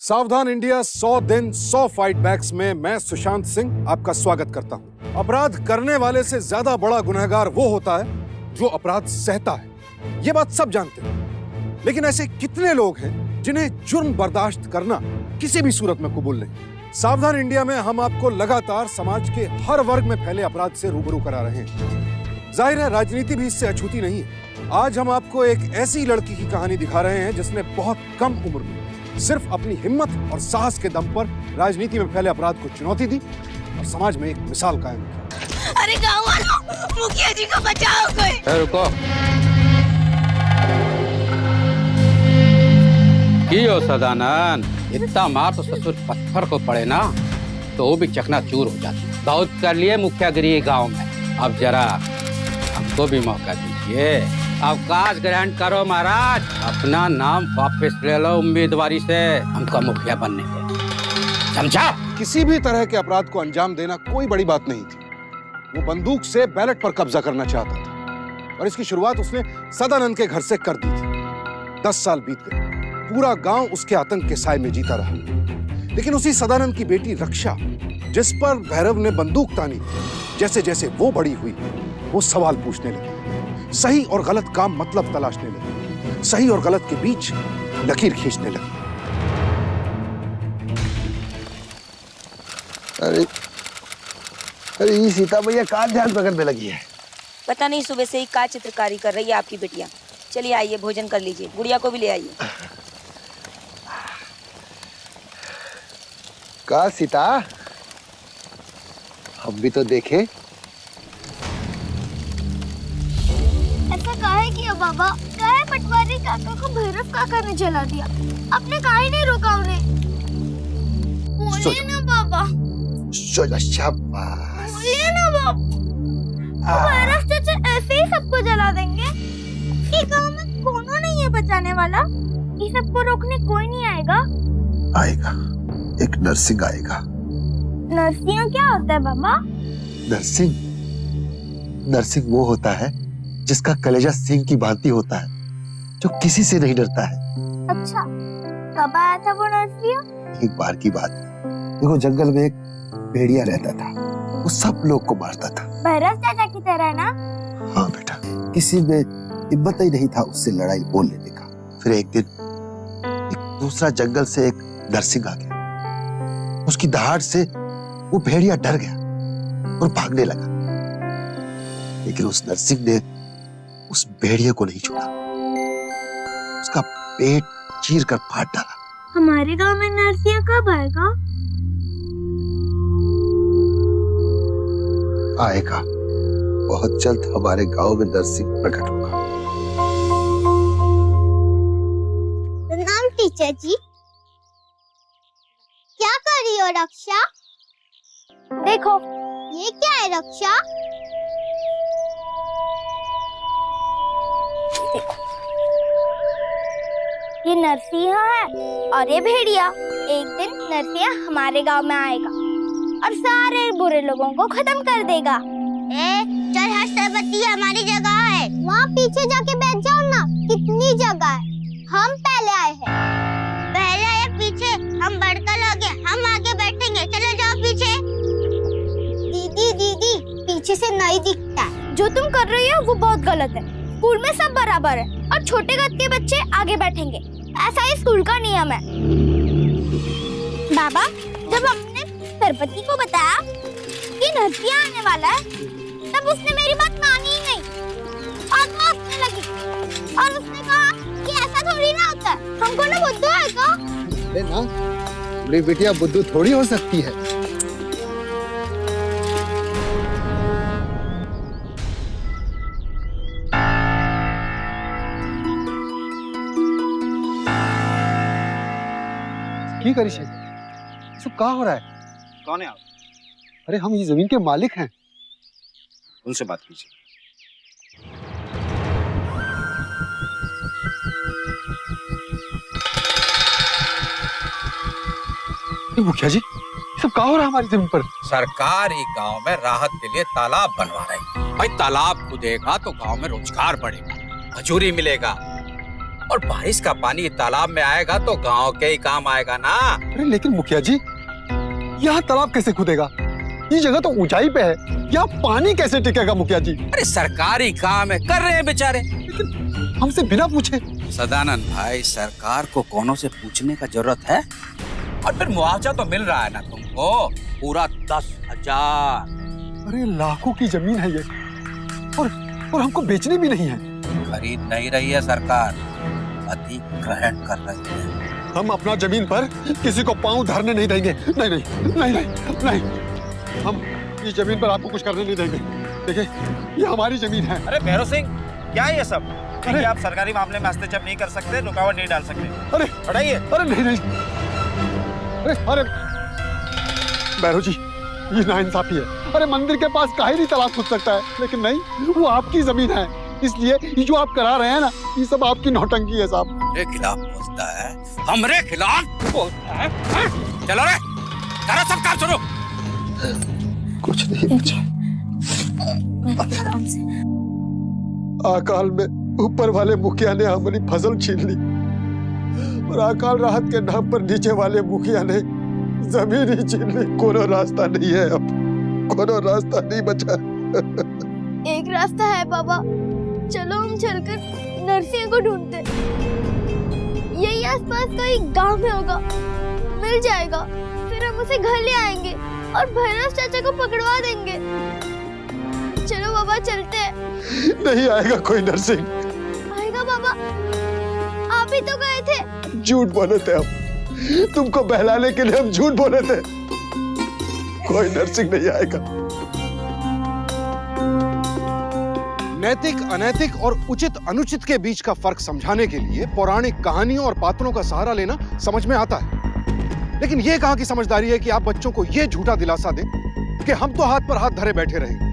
सावधान इंडिया 100 दिन 100 fight backs में मैं सुशांत सिंह आपका स्वागत करता हूं। अपराध करने वाले से ज्यादा बड़ा गुनहगार वो होता है जो अपराध सहता है। ये बात सब जानते हैं, लेकिन ऐसे कितने लोग हैं जिन्हें जुर्म बर्दाश्त करना किसी भी सूरत में कबूल नहीं। सावधान इंडिया में हम आपको लगातार समाज के हर वर्ग में फैले अपराध से रूबरू करा रहे हैं। जाहिर है राजनीति भी इससे अछूती नहीं है। आज हम आपको एक ऐसी लड़की की कहानी दिखा रहे हैं जिसने बहुत कम उम्र में सिर्फ अपनी हिम्मत और साहस के दम पर राजनीति में फैले अपराध को चुनौती दी और समाज में एक मिसाल कायम की। अरे गाँव वालों, मुखिया जी को बचाओ कोई। रुको, क्यों सदानंद? इतना मार तो ससुर पत्थर को पड़े ना तो वो भी चकनाचूर हो जाती। बहुत कर लिए मुखियागिरी गांव में, अब जरा हमको भी मौका दीजिए। अवकाश ग्रहण करो महाराज, अपना नाम वापस ले लो उम्मीदवारी से हमको मुखिया बनने के, समझा? किसी भी तरह के अपराध को अंजाम देना कोई बड़ी बात नहीं थी। वो बंदूक से बैलेट पर कब्जा करना चाहता था और इसकी शुरुआत उसने सदानंद के घर से कर दी थी। 10 साल बीत गए, पूरा गांव उसके आतंक के साए में जीता रहा, लेकिन उसी सदानंद की बेटी रक्षा, जिस पर भैरव ने बंदूक तानी, जैसे जैसे वो बड़ी हुई वो सवाल पूछने लगी, सही और गलत का मतलब तलाशने लगी, सही और गलत के बीच लकीर खींचने लगी। अरे ये सीता भैया कहाँ ध्यान पकड़ने लगी है? पता नहीं सुबह से ही का चित्रकारी कर रही है आपकी बिटिया। चलिए आइए भोजन कर लीजिए, गुड़िया को भी ले आइए। का सीता, हम भी तो देखे। ऐसा काहे किया बाबा? काहे पटवारी काका को भैरव काका ने जला दिया? आपने काहे नहीं रोका उन्हें? बोलिए ना बाबा। शाबाश। बोलिए ना बाबा। भैरव चाचा ऐसे ही सबको जला देंगे? ये गांव में कौन नहीं है बचाने वाला? ये सबको रोकने कोई नहीं आएगा? आएगा, एक नरसिंह आएगा। नरसिंह क्या होता है बाबा? नरसिंह, नरसिंह वो होता है जिसका कलेजा सिंह की भांति होता है, जो किसी से नहीं डरता है। अच्छा, कब आया था वो नरसिंह? एक बार की बात है, देखो जंगल में एक भेड़िया रहता था, वो सब लोग को मारता था। भैरव चाचा की तरह है ना? हाँ बेटा, किसी में हिम्मत ही नहीं था उससे लड़ाई बोल लेने का। फिर एक दिन एक दूसरा जंगल से एक नरसिंह आ गया। उसकी दहाड़ से वो भेड़िया डर गया और भागने लगा, लेकिन उस नरसिंह ने उस भेड़िया को नहीं छोड़ा, उसका पेट चीर कर फाड़ डाला। हमारे गांव में नरसिंह कब आएगा? आएगा, बहुत जल्द हमारे गांव में नरसिंह प्रकट होगा। प्रणाम टीचर जी। क्या कर रही हो रक्षा? देखो, ये क्या है रक्षा? ये नरसिंह है और ये भेड़िया। एक दिन नरसिंह हमारे गांव में आएगा और सारे बुरे लोगों को खत्म कर देगा। चल हर्षवती, हमारी जगह है। वहाँ पीछे जाके बैठ जाओ ना, कितनी जगह है। हम पहले आए हैं। पहले आए पीछे, हम बढ़कर लगे, हम आगे बैठेंगे। चलो जाओ पीछे। दीदी दीदी, पीछे से नहीं दिखता। जो तुम कर रही हो वो बहुत गलत है। स्कूल में सब बराबर है और छोटे कद के बच्चे आगे बैठेंगे, ऐसा ही स्कूल का नियम है। बाबा, जब हमने सरपति को बताया कि नरसिंह आने वाला है, तब उसने मेरी बात मानी ही नहीं और मारने लगी और उसने कहा कि ऐसा थोड़ी ना होता है, हमको ना बुद्धू आएगा। अरे ना, मेरी बिटिया बुद्धू थोड़ी हो सकती है। की करी शेख, सब क्या हो रहा है? कौन है आप? अरे हम ये जमीन के मालिक हैं। उनसे बात कीजिए। मुखिया जी, सब क्या हो रहा है हमारी जमीन पर? सरकार ही गांव में राहत के लिए तालाब बनवा रही है। भाई तालाब खुदेगा तो गांव में रोजगार बढ़ेगा, मजूरी मिलेगा। और बारिश का पानी तालाब में आएगा तो गांव के ही काम आएगा ना। अरे लेकिन मुखिया जी, यहाँ तालाब कैसे खुदेगा? ये जगह तो ऊंचाई पे है, यहाँ पानी कैसे टिकेगा मुखिया जी? अरे सरकारी काम है, कर रहे हैं बेचारे। लेकिन हमसे बिना पूछे। सदानंद भाई, सरकार को कोनों से पूछने का जरूरत है? और फिर मुआवजा तो मिल रहा है ना तुमको, पूरा 10,000। अरे लाखों की जमीन है ये, और हमको बेचनी भी नहीं है। खरीद नहीं रही है सरकार, अधिग्रहण कर रही है। हम अपना जमीन पर किसी को पांव धरने नहीं देंगे। नहीं नहीं नहीं नहीं नहीं, हम इस जमीन पर आपको कुछ करने नहीं देंगे। देखिए, ये हमारी जमीन है। अरे भैरव सिंह, क्या है ये सब? देखिए, आप सरकारी मामले में हस्तक्षेप नहीं कर सकते, रुकावट नहीं डाल सकते। अरे हटाइए। अरे नहीं नहीं, अरे भैरव जी, ये नाइंसाफी है। अरे मंदिर के पास काहे नहीं तालाब खुद सकता है, लेकिन नहीं, वो आपकी जमीन है, इसलिए ये जो आप करा रहे हैं ना, ये सब आपकी नौटंकी है साहब। मेरे खिलाफ बोलता है, हमरे खिलाफ बोलता है, हाँ? चलो रे, करो सब काम शुरू। कुछ नहीं बचा। अकाल में ऊपर वाले मुखिया ने हमारी फसल छीन ली, और अकाल राहत के नाम पर नीचे वाले मुखिया ने जमीन ही छीन ली। कोनो रास्ता नहीं है अब, कोनो रास्ता नहीं बचा। एक रास्ता है बाबा, चलो हम चलकर नरसिंह को ढूंढते। यही आसपास कोई गांव में होगा, मिल जाएगा। फिर हम उसे घर ले आएंगे और भैरव चाचा को पकड़वा देंगे। चलो बाबा, चलते हैं। नहीं आएगा कोई नरसिंह। आएगा बाबा, आप ही तो गए थे। झूठ बोले थे हम, तुमको बहलाने के लिए हम झूठ बोले थे। कोई नरसिंह नहीं आएगा। नैतिक, अनैतिक और उचित अनुचित के बीच का फर्क समझाने के लिए पौराणिक कहानियों और पात्रों का सहारा लेना समझ में आता है। लेकिन यह कहां की समझदारी है कि आप बच्चों को यह झूठा दिलासा दें कि हम तो हाथ पर हाथ धरे बैठे रहेंगे,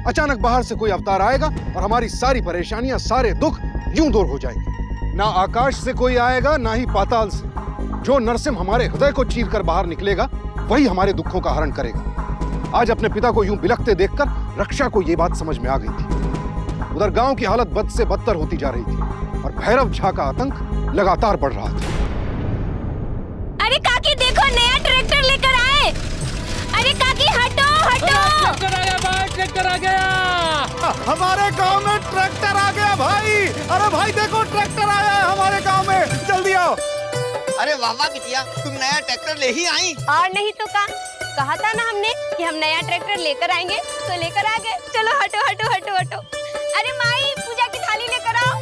अचानक बाहर से कोई अवतार आएगा और हमारी सारी परेशानियां, सारे दुख यूं दूर हो जाएंगे। ना आकाश से कोई आएगा, ना ही पाताल से। जो नरसिंह हमारे हृदय को चीर कर बाहर निकलेगा, वही हमारे दुखों का हरण करेगा। आज अपने पिता को यूं बिलखते देखकर रक्षा को यह बात समझ में आ गई थी। उधर गांव की हालत बद से बदतर होती जा रही थी और भैरव झा का आतंक लगातार बढ़ रहा था। अरे काकी देखो, नया ट्रैक्टर लेकर आए। अरे काकी हटो हटो। ट्रैक्टर आ गया भाई, ट्रैक्टर आ गया। हमारे गांव में ट्रैक्टर आ गया भाई। अरे भाई देखो, ट्रैक्टर आया है हमारे गांव में, जल्दी आओ। अरे वाह वाह बिटिया, तुम नया ट्रैक्टर ले ही आई। और नहीं तो कहा था ना हमने कि हम नया ट्रैक्टर लेकर आएंगे, तो लेकर आ गए। चलो हटो हटो हटो हटो। अरे माई, पूजा की थाली लेकर आओ।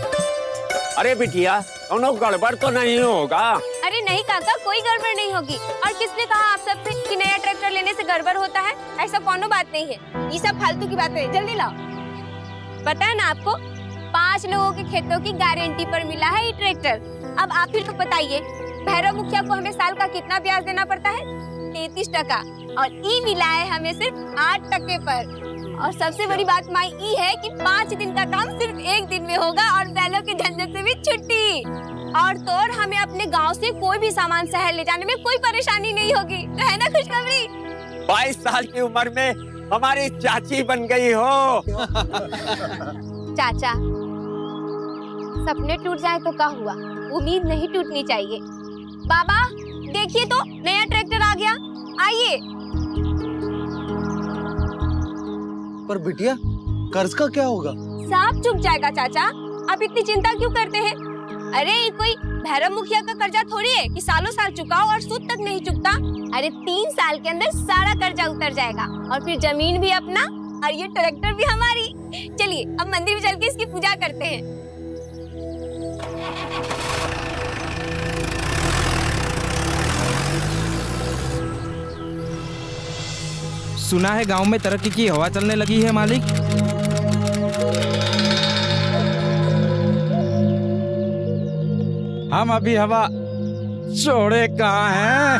अरे बिटिया, कोनो गड़बड़ तो नहीं होगा? अरे नहीं काका, कोई गड़बड़ नहीं होगी। और किसने कहा आप सबसे कि नया ट्रैक्टर लेने से गड़बड़ होता है? ऐसा कोनो बात नहीं है, ये सब फालतू की बातें हैं। जल्दी लाओ। पता है ना आपको, 5 लोगों के खेतों की गारंटी पर मिला है ये ट्रैक्टर। अब आप ही लोग बताइए, भैरव मुखिया को हमें साल का कितना ब्याज देना पड़ता है? 33%। और ई मिला है हमें सिर्फ 8% पर। और सबसे बड़ी बात माई ई है कि 5 दिन का काम सिर्फ 1 दिन में होगा और बैलों के झंझट से भी छुट्टी। और तो और हमें अपने गांव से कोई भी सामान शहर ले जाने में कोई परेशानी नहीं होगी। तो है ना खुशखबरी? 22 साल की उम्र में हमारी चाची बन गई हो। चाचा, सपने टूट जाए तो क्या हुआ, उम्मीद नहीं टूटनी चाहिए। बाबा देखिए तो, नया ट्रैक्टर आ गया, आइए। पर बिटिया, कर्ज का क्या होगा? सब चुक जाएगा चाचा, आप इतनी चिंता क्यों करते हैं? अरे ये कोई भैरव मुखिया का कर्जा थोड़ी है कि सालों साल चुकाओ और सूद तक नहीं चुकता। अरे 3 साल के अंदर सारा कर्जा उतर जाएगा और फिर जमीन भी अपना और ये ट्रैक्टर भी हमारी। चलिए अब मंदिर में चल के इसकी पूजा करते हैं। सुना है गांव में तरक्की की हवा चलने लगी है मालिक। हम अभी हवा छोड़े कहाँ हैं?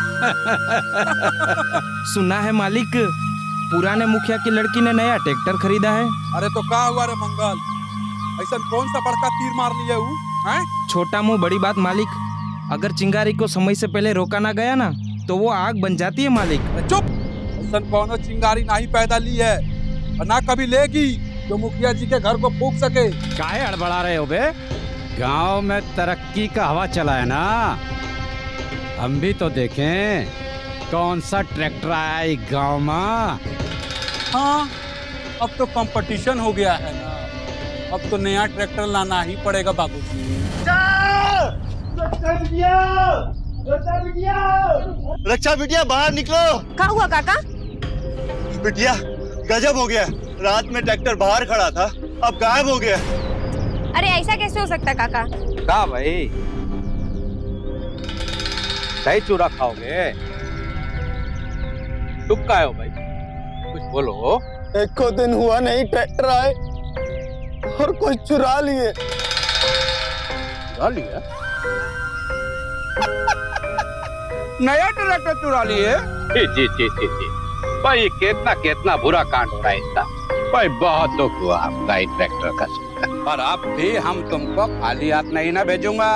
सुना है मालिक, पुराने मुखिया की लड़की ने नया ट्रैक्टर खरीदा है। अरे तो क्या हुआ रे मंगल, ऐसा कौन सा बड़का तीर मार लिया वो? छोटा मुंह बड़ी बात मालिक, अगर चिंगारी को समय से पहले रोका ना गया ना तो वो आग बन जाती है मालिक। चुप, ऐसा कौन चिंगारी नहीं पैदा ली है और ना कभी लेगी जो मुखिया जी के घर को फूंक सके। काहे हड़बड़ा रहे हो बे? गांव में तरक्की का हवा चला है ना, हम भी तो देखें कौन सा ट्रैक्टर आया है गांव में। हाँ, अब तो कंपटीशन हो गया है ना, अब तो नया ट्रैक्टर लाना ही पड़ेगा बाबूजी। रक्षा बिटिया बाहर निकलो। क्या हुआ काका? बिटिया गजब हो गया, रात में ट्रैक्टर बाहर खड़ा था, अब गायब हो गया। अरे ऐसा कैसे हो सकता है काका? का भाई दही चूड़ा खाओगे? तुम का हो भाई, कुछ बोलो। एक को दिन हुआ नहीं ट्रैक्टर आए और कोई चुरा लिए। चुरा लिया? नया ट्रैक्टर चुरा लिए? जी भाई, कितना कितना बुरा कांड हो रहा है इसका। भाई बहुत दुख हुआ आपका इस ट्रैक्टर का सुनकर। पर अब भी हम तुमको खाली हाथ नहीं ना भेजूंगा।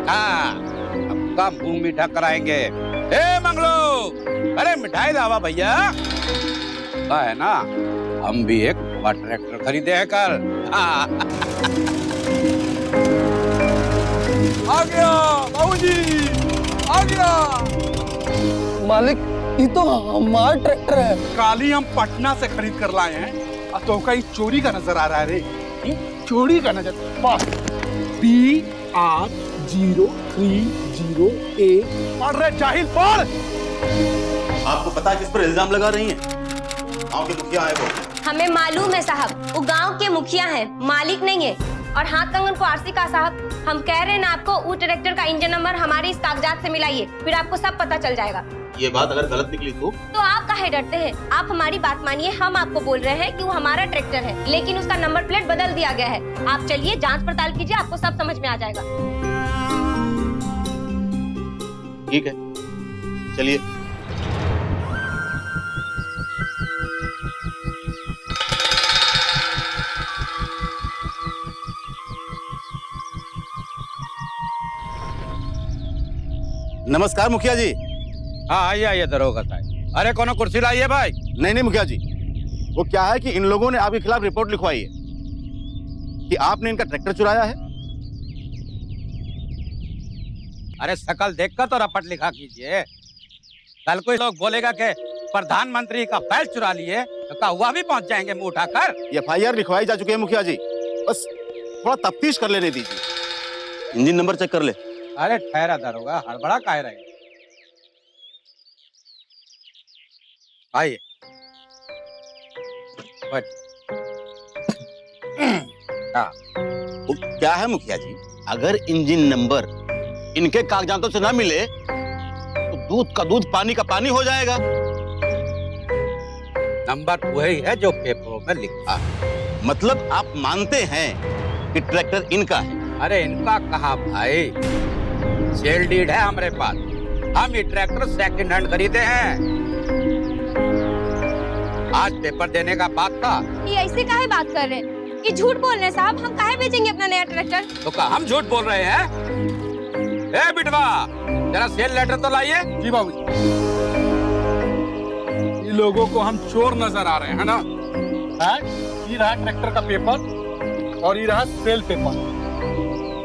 हाँ, आपका मुंह मीठा कराएंगे। ए मंगलू, अरे मिठाई लावा भैया। है ना, हम भी एक नया ट्रैक्टर खरीदे हैं कल। आ गया बाबूजी, आ गया। मालिक, ये तो हमारा ट्रैक्टर है। काली हम पटना से खरीद कर लाए हैं, और तो कहीं चोरी का नजर आ रहा है रे। चोरी का नजर। PR0308। पढ़ रहे जाहिल, पढ़। आपको पता है किस पर इल्जाम लगा रही हैं? गांव के मुखिया है वो। हमें मालूम है साहब, वो गांव के मुखिया हैं, मालिक नहीं है। और हाँ कंगन को आरसी का साहब, हम कह रहे हैं ना आपको, वो ट्रैक्टर का इंजन नंबर हमारे इस कागजात से मिलाइए, फिर आपको सब पता चल जाएगा। ये बात अगर गलत निकली तो आप काहे डरते हैं? आप हमारी बात मानिए, हम आपको बोल रहे हैं कि वो हमारा ट्रैक्टर है, लेकिन उसका नंबर प्लेट बदल दिया गया है। आप चलिए जांच पड़ताल कीजिए, आपको सब समझ में आ जाएगा। ठीक है, चलिए। नमस्कार मुखिया जी। हाँ आइए दरोगा साहब। अरे कोनो कुर्सी लाइए भाई। नहीं मुखिया जी, वो क्या है कि इन लोगों ने आपके खिलाफ रिपोर्ट लिखवाई है कि आपने इनका ट्रैक्टर चुराया है। अरे शकल देखकर तो रपट लिखा कीजिए। कल कोई लोग बोलेगा कि प्रधानमंत्री का बैल चुरा लिए तो क्या हुआ भी पहुंच जाएंगे मुंह उठाकर। FIR लिखवाई जा चुकी है मुखिया जी, बस थोड़ा तफ्तीश कर लेने दीजिए। इंजन नंबर चेक कर ले। अरे ठहरा दरोगा, हड़बड़ा काहे रहे। आइए क्या है मुखिया जी, अगर इंजन नंबर इनके कागजातों से ना मिले तो दूध का दूध पानी का पानी हो जाएगा। नंबर वही है जो पेपरों में लिखा है। मतलब आप मानते हैं कि ट्रैक्टर इनका है? अरे इनका कहा भाई, सेल डीड है हमारे पास। हम ये ट्रैक्टर सेकंड हैंड खरीदे हैं। आज पेपर देने का बात था। ये ऐसे काहे बात कर रहे हैं? ये झूठ बोल रहे हैं साहब, हम काहे बेचेंगे अपना नया ट्रैक्टर? तो क्या हम झूठ बोल रहे हैं? ए बिटवा, जरा सेल लेटर तो लाइए। जी बाबूजी। ये लोगों को हम चोर नजर आ रहे हैं ना? ये रहा ट्रैक्टर का पेपर और ये रहा सेल पेपर।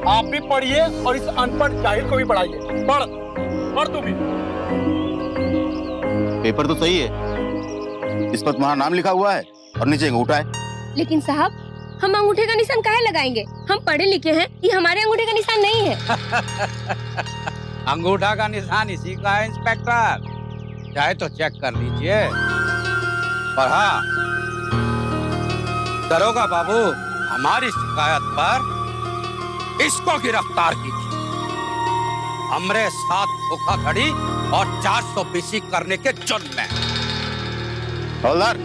आप भी पढ़िए और इस अनपढ़ जाहिल को भी पढ़ाइए। पढ़ तू भी। पेपर तो सही है, इस पर तुम्हारा नाम लिखा हुआ है और नीचे अंगूठा है। लेकिन साहब, हम अंगूठे का निशान काहे लगाएंगे? हम पढ़े लिखे हैं, ये हमारे अंगूठे का निशान नहीं है। अंगूठा का निशान इसी का है इंस्पेक्टर, चाहे तो चेक कर लीजिए। पर हाँ दरोगा बाबू, हमारी शिकायत पर इसको गिरफ्तार कीजिए। हमरे साथ धोखाधड़ी और 420 करने के जुर्म में। हवलदार,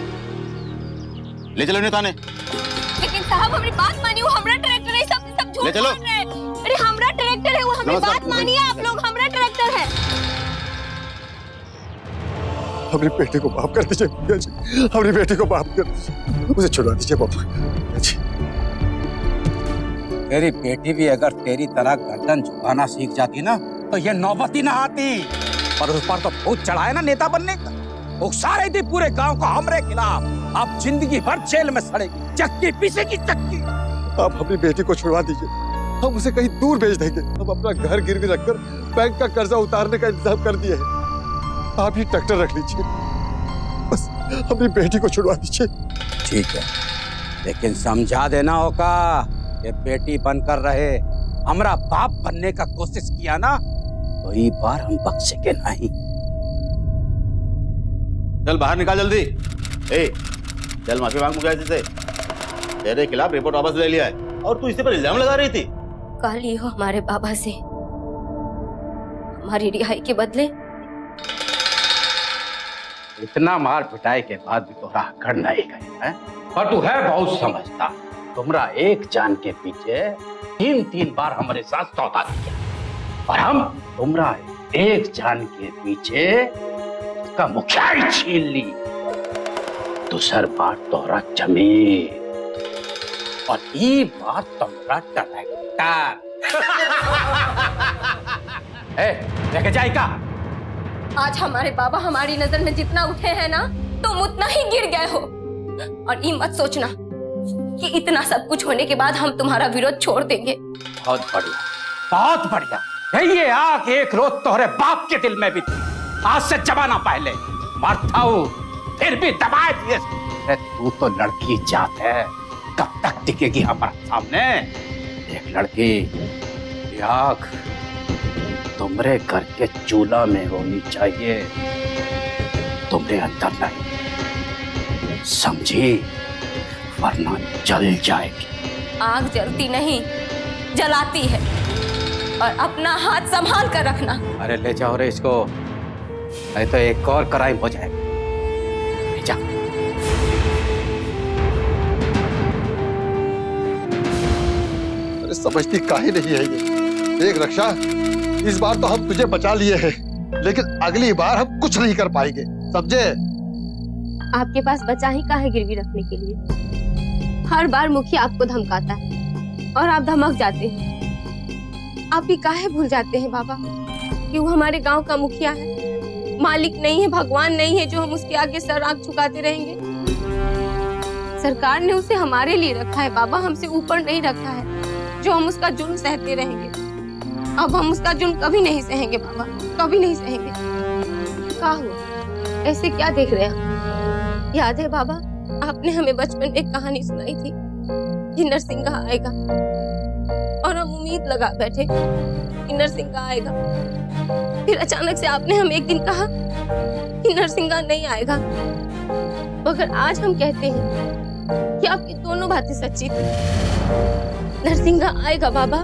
ले चलो इन्हें थाने। लेकिन साहब हमारी बात मानिए, वो हमारा ट्रैक्टर है, सब झूठ ले चलो। बोल रहे हैं। अरे हमारा ट्रैक्टर है वो, हमारी बात मानिए आप लोग, हमारा ट्रैक्टर है। हमारी बेटी को माफ कर दीजिए मुखिया जी, हमारी बेटी को माफ कर दीजिए, उसे छुड़ा दीजिए बाबू जी। तेरी बेटी भी अगर तेरी तरह गर्दन झुकाना सीख जाती ना तो ये नौबत ही ना आती। पर उस पर तो भूत चढ़ाया ना नेता बनने का, उकसा रही थी पूरे गांव को हमरे खिलाफ। अब जिंदगी भर जेल में सड़ेगी, चक्की पीसेगी चक्की। आप अपनी बेटी को छुड़वा दीजिए, हम उसे कहीं दूर भेज देंगे। हम अपना घर गिरवी रखकर बैंक का कर्जा उतारने का इंतजाम कर दिए हैं। आप ये ट्रैक्टर रख लीजिए, बस अपनी बेटी को छुड़वा दीजिए। ठीक है, लेकिन समझा देना होगा कि बेटी बनकर रहे, हमारा बाप बनने का कोशिश किया ना तो ये बार हम बख्शेंगे नहीं। चल बाहर निकाल जल्दी। ए, चल माफी मांग मुझे से। तेरे खिलाफ रिपोर्ट वापस ले लिया है और तू इसी पर इल्जाम लगा रही थी। कल ही हो हमारे बाबा से हमारी रिहाई के बदले। इतना मार पिटाई के बाद भी तोरा अकड़ नहीं गए है? पर तू है बहुत समझता। तुमरा एक जान के पीछे 3-3 बार हमारे साथ सौदा किया और हम तुमरा एक जान के पीछे उसका मुखियाई छीन ली। दूसर बार तोरा जमीन और ये बात तुमरा ट्रैक्टर। लेके जाएगा। आज हमारे बाबा हमारी नजर में जितना उठे हैं ना तुम उतना ही गिर गए हो। और ये मत सोचना कि इतना सब कुछ होने के बाद हम तुम्हारा विरोध छोड़ देंगे। बहुत बढ़िया, बहुत बढ़िया। ये आग एक रोज तोहरे बाप के दिल में भी थी, आज से जमाना पहले। मरता हूँ फिर भी दबाए दिए। अरे तू तो लड़की जात है, कब तक टिकेगी हमारे सामने? एक लड़की ये आग तुमरे घर के चूल्हा में होनी चाहिए, तुमरे अंदर नहीं, समझी? वरना जल जाएगी। आग जलती नहीं जलाती है, और अपना हाथ संभाल कर रखना। अरे ले जाओ रे इसको, नहीं तो एक और क्राइम हो जाएगा। ले जा। अरे समझती काहे नहीं है ये? देख रक्षा, इस बार तो हम तुझे बचा लिए हैं, लेकिन अगली बार हम कुछ नहीं कर पाएंगे, समझे? आपके पास बचा ही काहे गिरवी रखने के लिए? हर बार मुखिया आपको धमकाता है और आप धमक जाते हैं। आप भी काहे भूल जाते हैं बाबा कि वो हमारे गांव का मुखिया है, मालिक नहीं है, भगवान नहीं है जो हम उसके आगे सर आंख झुकाते रहेंगे। सरकार ने उसे हमारे लिए रखा है बाबा, हमसे ऊपर नहीं रखा है जो हम उसका जुल्म सहते रहेंगे। अब हम उसका जुल्म कभी नहीं सहेंगे बाबा, कभी नहीं सहेंगे। क्या हुआ, ऐसे क्या देख रहे हैं? याद है बाबा, आपने हमें बचपन में एक कहानी सुनाई थी कि नरसिंगा आएगा, और हम उम्मीद लगा बैठे कि नरसिंगा आएगा। फिर अचानक से आपने हमें एक दिन कहा कि नरसिंगा नहीं आएगा, मगर आज हम कहते हैं कि आपकी दोनों बातें सच्ची थी। नरसिंगा आएगा बाबा,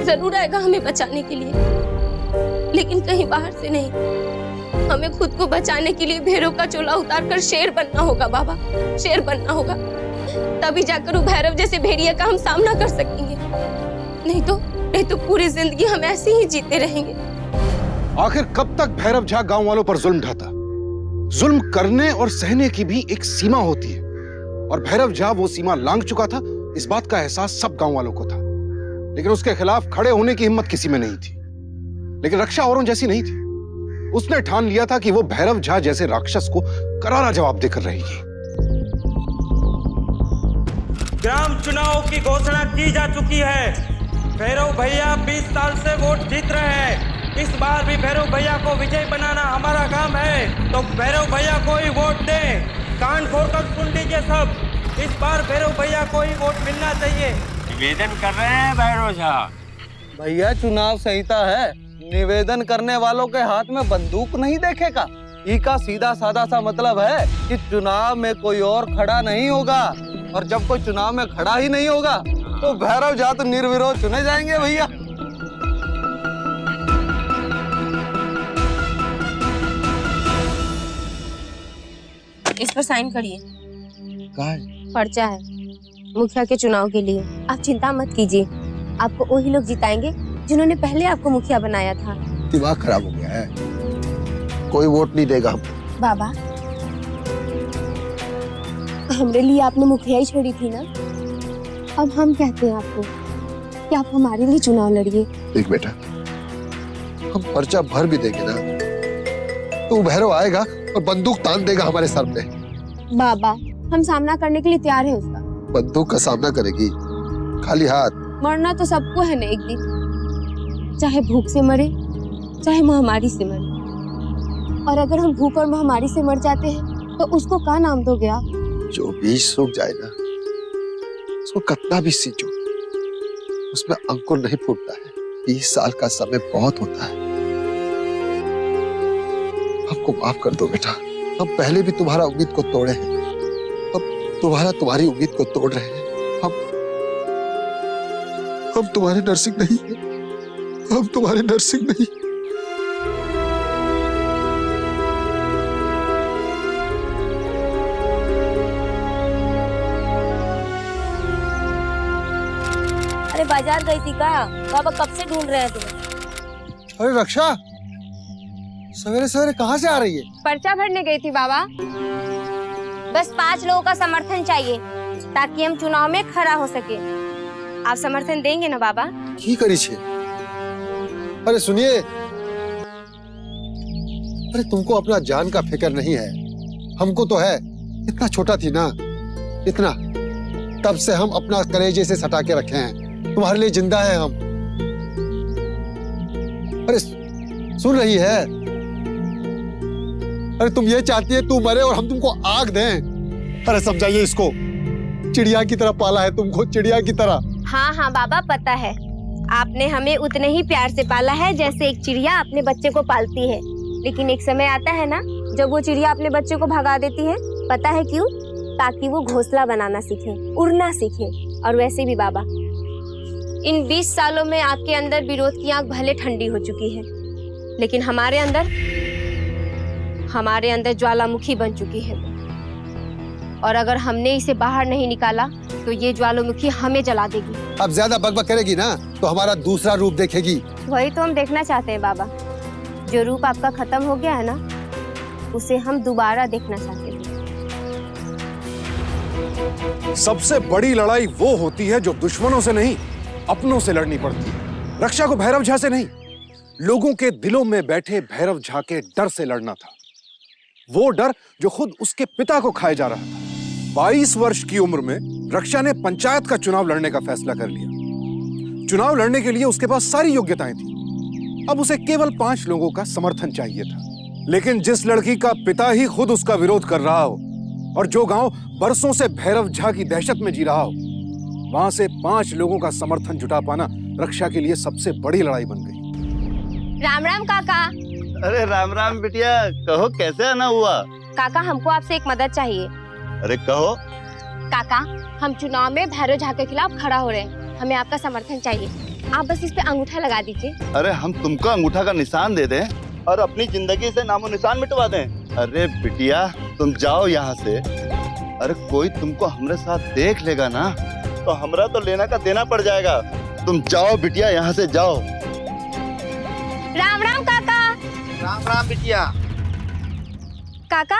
जरूर आएगा हमें बचाने के लिए, लेकिन कहीं बाहर से नहीं। हमें खुद को बचाने के लिए भैरव का चोला उतार कर शेर बनना होगा बाबा, शेर बनना होगा। तभी जाकर वो भैरव जैसे भेड़िया का हम सामना कर सकेंगे। नहीं तो पूरी जिंदगी हम ऐसे ही जीते रहेंगे। आखिर कब तक भैरव झा गांव वालों पर जुल्म ढाता? जुल्म करने और सहने की भी एक सीमा होती है, और भैरव झा वो सीमा लांघ चुका था। इस बात का एहसास सब गांव वालों को था, लेकिन उसके खिलाफ खड़े होने की हिम्मत किसी में नहीं थी। लेकिन रक्षा औरों जैसी नहीं थी। उसने ठान लिया था कि वो भैरव झा जैसे राक्षस को करारा जवाब देकर रहेगी। ग्राम चुनाव की घोषणा की जा चुकी है। भैरव भैया 20 साल से वोट जीत रहे हैं। इस बार भी भैरव भैया को विजय बनाना हमारा काम है, तो भैरव भैया को ही वोट दें। कान खोलकर सुन लीजिए सब, इस बार भैरव भैया को ही वोट मिलना चाहिए। निवेदन कर रहे हैं भैरव झा। भैया चुनाव संहिता है, निवेदन करने वालों के हाथ में बंदूक नहीं देखेगा। इसका सीधा साधा सा मतलब है कि चुनाव में कोई और खड़ा नहीं होगा, और जब कोई चुनाव में खड़ा ही नहीं होगा तो भैरव झा तो निर्विरोध चुने जाएंगे भैया। इस पर साइन करिए। कहाँ है? पर्चा है मुखिया के चुनाव के लिए। आप चिंता मत कीजिए, आपको वही लोग जिताएंगे जिन्होंने पहले आपको मुखिया बनाया था। दिमाग खराब हो गया है, कोई वोट नहीं देगा हमको। बाबा, हमरे लिए आपने मुखिया ही छोड़ी थी ना, अब हम कहते हैं आपको कि आप हमारे लिए चुनाव लड़िए। देख बेटा, हम पर्चा भर भी देंगे ना तो भैरव आएगा और बंदूक तान देगा हमारे सर पे। बाबा, हम सामना करने के लिए तैयार हैं उसका। बंदूक का सामना करेगी खाली हाथ, मरना तो सबको है ना एक दिन, चाहे भूख से मरे चाहे महामारी से मरे। और अगर हम भूख और महामारी से मर जाते हैं तो उसको क्या नाम दोगे आप? जो बीज सूख जाए ना, उसको कितना भी सींचो, उसमें अंकुर नहीं फूटता है। 20 साल का समय बहुत होता है। हमको माफ कर दो बेटा, हम पहले भी तुम्हारा उम्मीद को तोड़े हैं, अब तुम्हारी उम्मीद को तोड़ रहे हैं। हम तुम्हारे नर्सिंग नहीं है, हम तुम्हारे नर्सिंग नहीं। अरे बाजार गई थी क्या? बाबा कब से ढूंढ रहे हैं तुम्हें। अरे रक्षा, सवेरे सवेरे कहाँ से आ रही है? पर्चा भरने गई थी बाबा। बस 5 लोगों का समर्थन चाहिए ताकि हम चुनाव में खड़ा हो सके। आप समर्थन देंगे ना बाबा? की करी छे? अरे सुनिए, अरे तुमको अपना जान का फिक्र नहीं है, हमको तो है। इतना छोटा थी ना, इतना, तब से हम अपना कलेजे से सटा के रखे हैं। तुम्हारे लिए जिंदा हैं हम। अरे सुन रही है? अरे तुम ये चाहती है तू मरे और हम तुमको आग दें? अरे समझाइए इसको, चिड़िया की तरह पाला है तुमको, चिड़िया की तरह। हाँ हाँ बाबा, पता है आपने हमें उतने ही प्यार से पाला है जैसे एक चिड़िया अपने बच्चे को पालती है। लेकिन एक समय आता है ना जब वो चिड़िया अपने बच्चे को भगा देती है। पता है क्यों? ताकि वो घोंसला बनाना सीखे, उड़ना सीखे। और वैसे भी बाबा, इन 20 सालों में आपके अंदर विरोध की आग भले ठंडी हो चुकी है, लेकिन हमारे अंदर ज्वालामुखी बन चुकी है। और अगर हमने इसे बाहर नहीं निकाला तो ये ज्वालामुखी हमें जला देगी। अब ज्यादा बकबक करेगी ना तो हमारा दूसरा रूप देखेगी। वही तो हम देखना चाहते हैं बाबा। जो रूप आपका खत्म हो गया है ना, उसे हम दोबारा देखना चाहते हैं। सबसे बड़ी लड़ाई वो होती है जो दुश्मनों से नहीं, अपनों से लड़नी पड़ती है। रक्षा को भैरव झा से नहीं, लोगों के दिलों में बैठे भैरव झा के डर से लड़ना था। वो डर जो खुद उसके पिता को खाए जा रहा था। 22 वर्ष की उम्र में रक्षा ने पंचायत का चुनाव लड़ने का फैसला कर लिया। चुनाव लड़ने के लिए उसके पास सारी योग्यताएं थी। अब उसे केवल 5 लोगों का समर्थन चाहिए था। लेकिन जिस लड़की का पिता ही खुद उसका विरोध कर रहा हो और जो गांव बरसों से भैरव झा की दहशत में जी रहा हो, वहां से 5 लोगों का समर्थन जुटा पाना रक्षा के लिए सबसे बड़ी लड़ाई बन गई। राम राम काका। अरे राम राम बिटिया, कहो कैसे आना हुआ? काका, हमको आपसे एक मदद चाहिए। अरे कहो। काका, हम चुनाव में भैरव झा के खिलाफ खड़ा हो रहे हैं, हमें आपका समर्थन चाहिए। आप बस इस पे अंगूठा लगा दीजिए। अरे हम तुमको अंगूठा का निशान दे दें और अपनी जिंदगी से नामो निशान मिटवा दें। अरे बिटिया तुम जाओ यहाँ से। अरे कोई तुमको हमारे साथ देख लेगा ना तो हमरा तो लेना का देना पड़ जाएगा। तुम जाओ बिटिया, यहाँ से जाओ। राम राम काका। राम राम बिटिया। काका,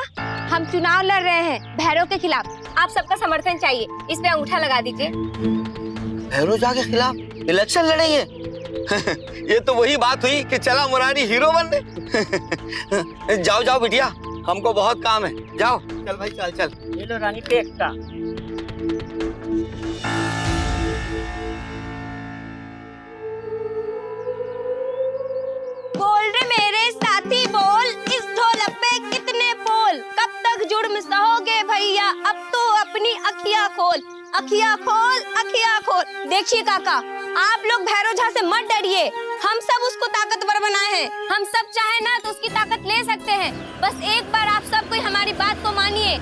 हम चुनाव लड़ रहे हैं भैरव के खिलाफ, आप सबका समर्थन चाहिए। इस पे अंगूठा लगा दीजिए। भैरव झा के खिलाफ इलेक्शन लड़ेंगे? ये तो वही बात हुई कि चला मुरारी हीरो बनने। जाओ जाओ बिटिया, हमको बहुत काम है। जाओ चल भाई, चल चल। ये लो रानी पे एकटा। बोल रे मेरे साथी बोल, इस ढोलक पे कितने बोल, कब तक जुर्म सहोगे भैया, अब तो अपनी अखियां खोल, अखियां खोल, अखियां खोल। देखिए काका, आप लोग भैरव झा से मत डरिए, हम सब उसको ताकतवर बनाए हैं। हम सब चाहे ना तो उसकी ताकत ले सकते हैं। बस एक बार आप सब कोई हमारी बात को मानिए।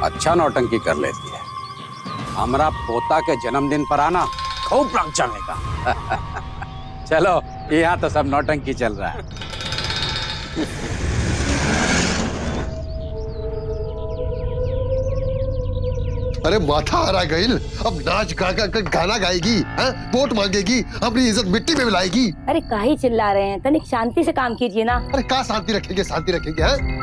अच्छा नौटंकी कर लेती है। हमारा पोता के जन्मदिन पर आना खूब रंग जमेगा। चलो, यहाँ तो सब नौटंकी चल रहा है। अरे माथा हरा गईल, अब नाच गा गाना गाएगी, वोट मांगेगी, अपनी इज्जत मिट्टी में मिलाएगी। अरे काहे चिल्ला रहे हैं, तनिक शांति से काम कीजिए ना। अरे क्या शांति रखेंगे, शांति रखेंगे हैं?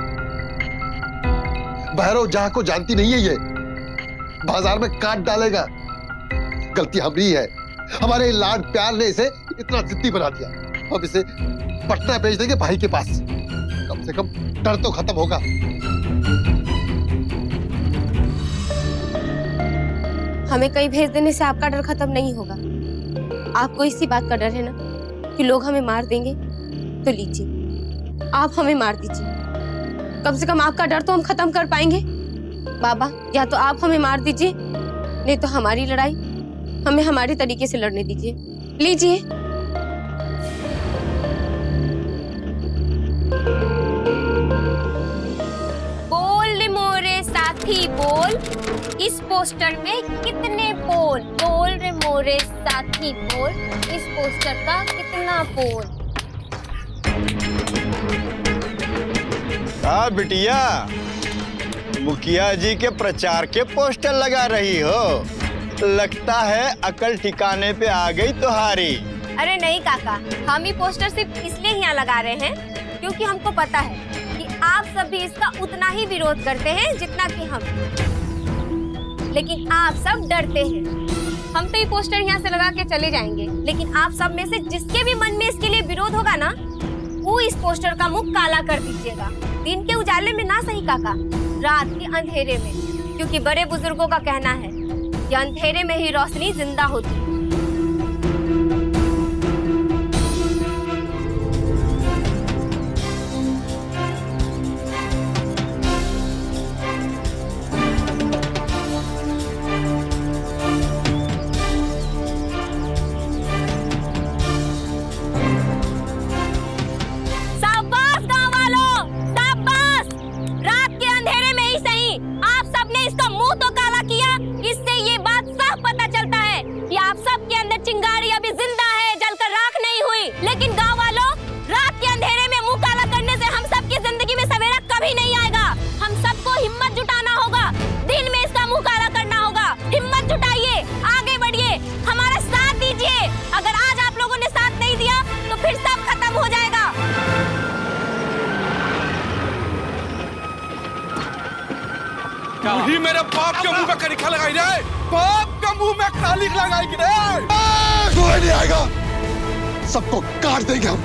भैरव झा को जानती नहीं है ये, बाजार में काट डालेगा। गलती हमारी है, हमारे लाड प्यार ने इसे इतना जिद्दी बना दिया। अब इसे पटना भेज देंगे भाई के पास। कम से कम डर तो खत्म होगा। हमें कहीं भेज देने से आपका डर खत्म नहीं होगा। आपको इसी बात का डर है ना कि लोग हमें मार देंगे, तो लीजिए आप हमें मार दीजिए। कम से कम आपका डर तो हम खत्म कर पाएंगे। बाबा, या तो आप हमें मार दीजिए, नहीं तो हमारी लड़ाई हमें हमारे तरीके से लड़ने दीजिए। लीजिए। बोल रे मोरे साथी बोल, इस पोस्टर में कितने पोल? बोल रे मोरे साथी बोल, इस पोस्टर का कितना पोल? बिटिया, मुखिया जी के प्रचार के पोस्टर लगा रही हो। लगता है अकल ठिकाने पे आ गई तुम्हारी। अरे नहीं काका, हम ही पोस्टर सिर्फ इसलिए यहाँ लगा रहे हैं क्योंकि हमको पता है कि आप सब भी इसका उतना ही विरोध करते हैं जितना कि हम। लेकिन आप सब डरते हैं। हम तो ये पोस्टर यहाँ से लगा के चले जाएंगे, लेकिन आप सब में से जिसके भी मन में इसके लिए विरोध होगा ना, वो इस पोस्टर का मुख काला कर दीजिएगा। दिन के उजाले में ना सही काका, रात के अंधेरे में, क्योंकि बड़े बुजुर्गों का कहना है कि अंधेरे में ही रोशनी जिंदा होती है। ही मेरे बाप के मुंह में करिखा लगाई रे, बाप के मुंह में कालिख लगाई रे। कोई नहीं आएगा, सबको काट देंगे हम।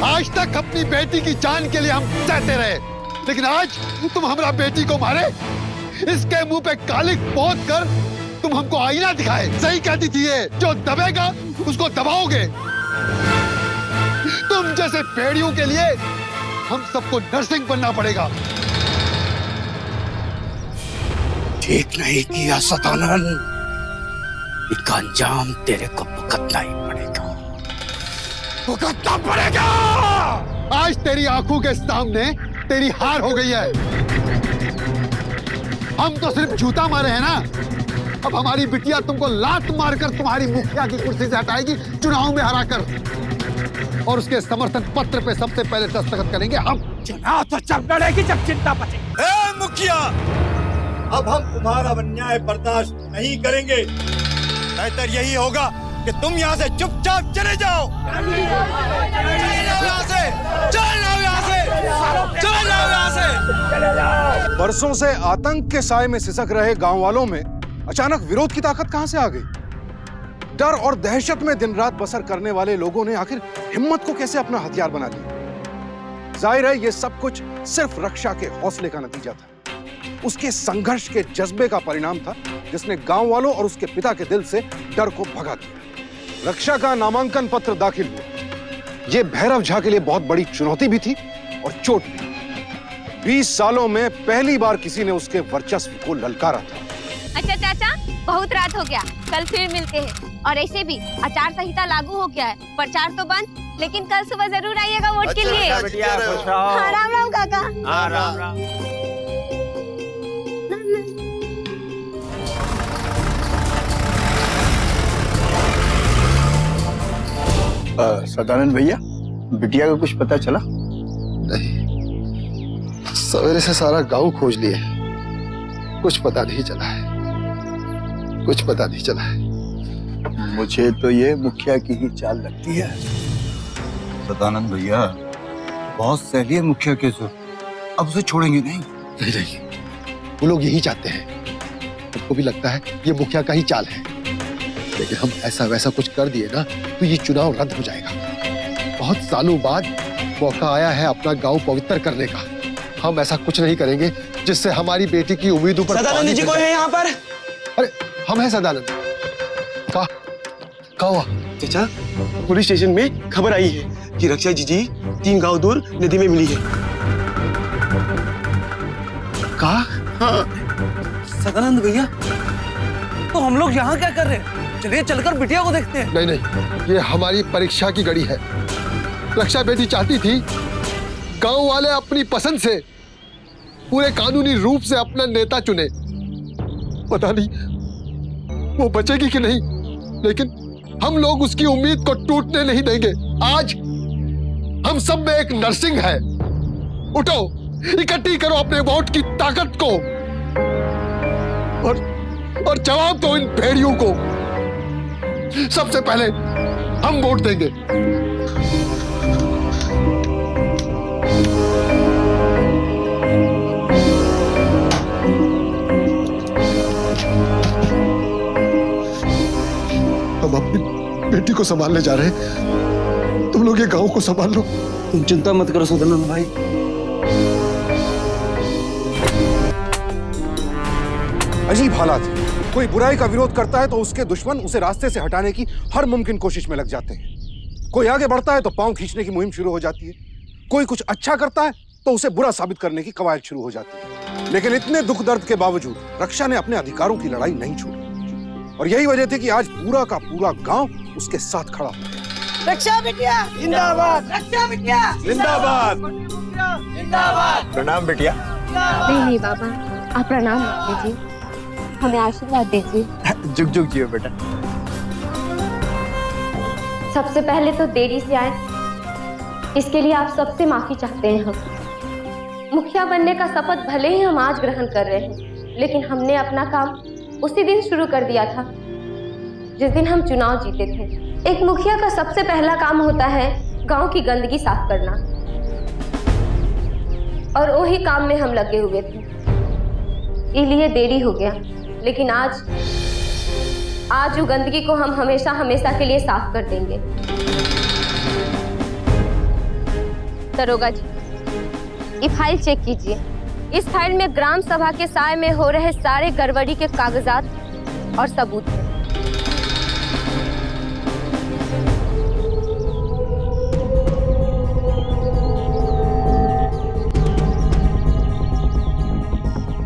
आज तक अपनी बेटी की जान के लिए हम सहते रहे, लेकिन आज तुम हमारा बेटी को मारे, इसके मुंह पे कालिख पोत कर तुम हमको आईना दिखाए। सही कहती थी ये, जो दबेगा उसको दबाओगे। तुम जैसे भेड़ियों के लिए हम सबको नर्सिंग बनना पड़ेगा। ठीक नहीं किया सदानंद, इसका अंजाम तेरे को भुगतना ही पड़ेगा। भुगतना पड़ेगा। आज तेरी आंखों के सामने तेरी हार हो गई है। हम तो सिर्फ जूता मारे हैं ना, अब हमारी बिटिया तुमको लात मारकर तुम्हारी मुखिया की कुर्सी से हटाएगी, चुनाव में हराकर। और उसके समर्थन पत्र पे सबसे पहले दस्तखत करेंगे हम। चुनाव तो जब लड़ेगी जब चिंता बचे। मुखिया, अब हम तुम्हारा अन्याय बर्दाश्त नहीं करेंगे। बेहतर यही होगा कि तुम यहाँ से चुपचाप चले जाओ। चले जाओ यहाँ से, चले जाओ यहाँ से, चले जाओ यहाँ से। बरसों से आतंक के साए में सिसक रहे गांव वालों में अचानक विरोध की ताकत कहां से आ गई? डर और दहशत में दिन रात बसर करने वाले लोगों ने आखिर हिम्मत को कैसे अपना हथियार बना लिया? जाहिर है, यह सब कुछ सिर्फ रक्षा के हौसले का नतीजा था, उसके संघर्ष के जज्बे का परिणाम था, जिसने गांव वालों और उसके पिता के दिल से डर को भगा दिया। रक्षा का नामांकन पत्र दाखिल हुआ। यह भैरव झा के लिए बहुत बड़ी चुनौती भी थी और चोट भी। 20 सालों में पहली बार किसी ने उसके वर्चस्व को ललकारा था। अच्छा चाचा, बहुत रात हो गया, कल फिर मिलते हैं। और ऐसे भी आचार संहिता लागू हो गया है, प्रचार तो बंद, लेकिन कल सुबह जरूर आइएगा वोट के लिए। हाँ, राम राम काका। हाँ, राम राम। सदानंद भैया, बिटिया का कुछ पता चला? नहीं, सवेरे से सारा गांव खोज लिए, कुछ पता नहीं चला है, कुछ पता नहीं चला है। मुझे तो ये मुखिया की ही चाल लगती है। सदानंद भैया, बहुत सही है मुखिया के सुर, अब उसे छोड़ेंगे नहीं। नहीं, वो लोग यही चाहते हैं। उनको भी लगता है ये मुखिया का ही चाल है। लेकिन हम ऐसा वैसा कुछ कर दिए ना तो ये चुनाव रद्द हो जाएगा। बहुत सालों बाद मौका आया है अपना गांव पवित्र करने का। हम ऐसा कुछ नहीं करेंगे जिससे हमारी बेटी की उम्मीदों पर सदानंद जी कौन है यहाँ पर? अरे हम हैं सदानंद। कहा हुआ? चाचा, पुलिस स्टेशन में खबर आई है कि रक्षा जी 3 गांव दूर नदी में मिली है। कहा? हाँ। सदानंद भैया, तो हम लोग यहाँ क्या कर रहे हैं? चलिए चलकर बिटिया को देखते हैं। नहीं नहीं, ये हमारी परीक्षा की घड़ी है। रक्षा बेटी चाहती थी गांव वाले अपनी पसंद से पूरे कानूनी रूप से अपना नेता चुने। पता नहीं वो बचेगी कि नहीं, लेकिन हम लोग उसकी उम्मीद को टूटने नहीं देंगे। आज हम सब में एक नर्सिंग है। उठो, इकट्ठी करो अपने वोट की ताकत को और जवाब दो इन भेड़ियों को। सबसे पहले हम वोट देंगे। हम अपनी बेटी को संभालने जा रहे हैं, तुम लोग ये गांव को संभाल लो। तुम चिंता मत करो सदानंद भाई। अजीब हालात है। कोई बुराई का विरोध करता है तो उसके दुश्मन उसे रास्ते से हटाने की हर मुमकिन कोशिश में लग जाते हैं। कोई आगे बढ़ता है तो पांव खींचने की मुहिम शुरू हो जाती है। कोई कुछ अच्छा करता है तो उसे बुरा साबित करने की कवायद शुरू हो जाती है। लेकिन इतने दुख दर्द के बावजूद रक्षा ने अपने अधिकारों की लड़ाई नहीं छोड़ी और यही वजह थी कि आज पूरा का पूरा गांव उसके साथ खड़ा हो गया। रक्षा बिटिया जिंदाबाद, रक्षा बिटिया जिंदाबाद। जिंदाबाद। प्रणाम बेटिया। नहीं बाबा, आप प्रणाम मत कीजिए, हमें आशीर्वाद दीजिए। जुग जुग जियो बेटा। सबसे पहले तो देरी से आए, इसके लिए आप सबसे माफी चाहते हैं। हम मुखिया बनने का शपथ भले ही हम आज ग्रहण कर रहे हैं, लेकिन हमने अपना काम उसी दिन शुरू कर दिया था जिस दिन हम चुनाव जीते थे। एक मुखिया का सबसे पहला काम होता है गांव की गंदगी साफ करना, और वही काम में हम लगे हुए थे, इसलिए देरी हो गया। लेकिन आज वो गंदगी को हम हमेशा हमेशा के लिए साफ कर देंगे। दरोगा जी, ये फाइल चेक कीजिए। इस फाइल में ग्राम सभा के साय में हो रहे सारे गड़बड़ी के कागजात और सबूत हैं।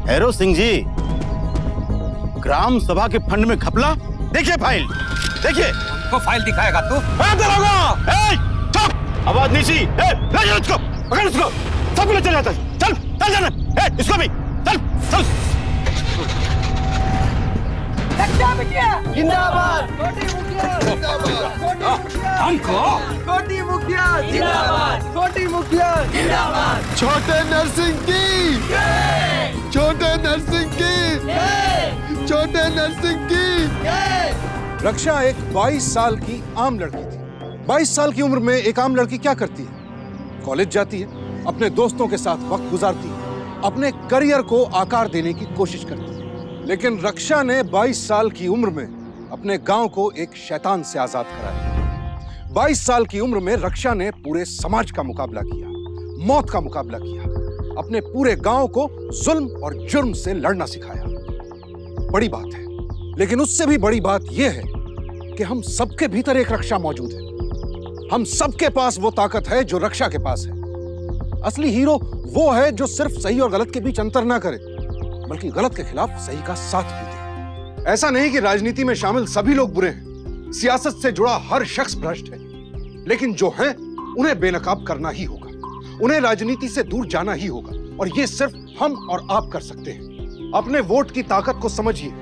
भैरव सिंह जी, ग्राम सभा के फंड में घपला। देखिए फाइल, देखिए। तो फाइल दिखाएगा तू? आवाज नीची। ले जाओ इसको, पकड़ इसको। सब लोग चले जाता है। चल चल जाना। इसको भी चल चल। रक्षा बिटिया जिंदाबाद। हमको छोटी मुखिया जिंदाबाद, छोटी मुखिया जिंदाबाद। छोटे नरसिंह की, छोटे नरसिंह की, छोटे नरसिंह की। रक्षा एक 22 साल की आम लड़की थी। 22 साल की उम्र में एक आम लड़की क्या करती है? कॉलेज जाती है, अपने दोस्तों के साथ वक्त गुजारती है, अपने करियर को आकार देने की कोशिश करती है। लेकिन रक्षा ने 22 साल की उम्र में अपने गांव को एक शैतान से आजाद कराया। 22 साल की उम्र में रक्षा ने पूरे समाज का मुकाबला किया, मौत का मुकाबला किया, अपने पूरे गांव को जुल्म और जुर्म से लड़ना सिखाया। बड़ी बात है, लेकिन उससे भी बड़ी बात यह है कि हम सबके भीतर एक रक्षा मौजूद है। हम सबके पास वो ताकत है जो रक्षा के पास है। असली हीरो वो है जो सिर्फ सही और गलत के बीच अंतर ना करे, बल्कि गलत के खिलाफ सही का साथ भी दे। ऐसा नहीं कि राजनीति में शामिल सभी लोग बुरे हैं, सियासत से जुड़ा हर शख्स भ्रष्ट है, लेकिन जो हैं उन्हें बेनकाब करना ही होगा, उन्हें राजनीति से दूर जाना ही होगा, और ये सिर्फ हम और आप कर सकते हैं। अपने वोट की ताकत को समझिए।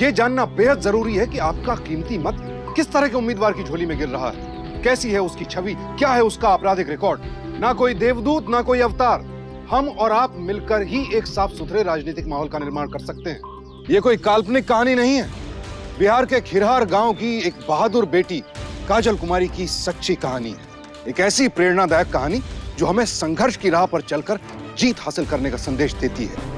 ये जानना बेहद जरूरी है कि आपका कीमती मत किस तरह के उम्मीदवार की झोली में गिर रहा है, कैसी है उसकी छवि, क्या है उसका आपराधिक रिकॉर्ड। ना कोई देवदूत, ना कोई अवतार, हम और आप मिलकर ही एक साफ सुथरे राजनीतिक माहौल का निर्माण कर सकते हैं। ये कोई काल्पनिक कहानी नहीं है। बिहार के खिरहार गांव की एक बहादुर बेटी काजल कुमारी की सच्ची कहानी है। एक ऐसी प्रेरणादायक कहानी जो हमें संघर्ष की राह पर चलकर जीत हासिल करने का संदेश देती है।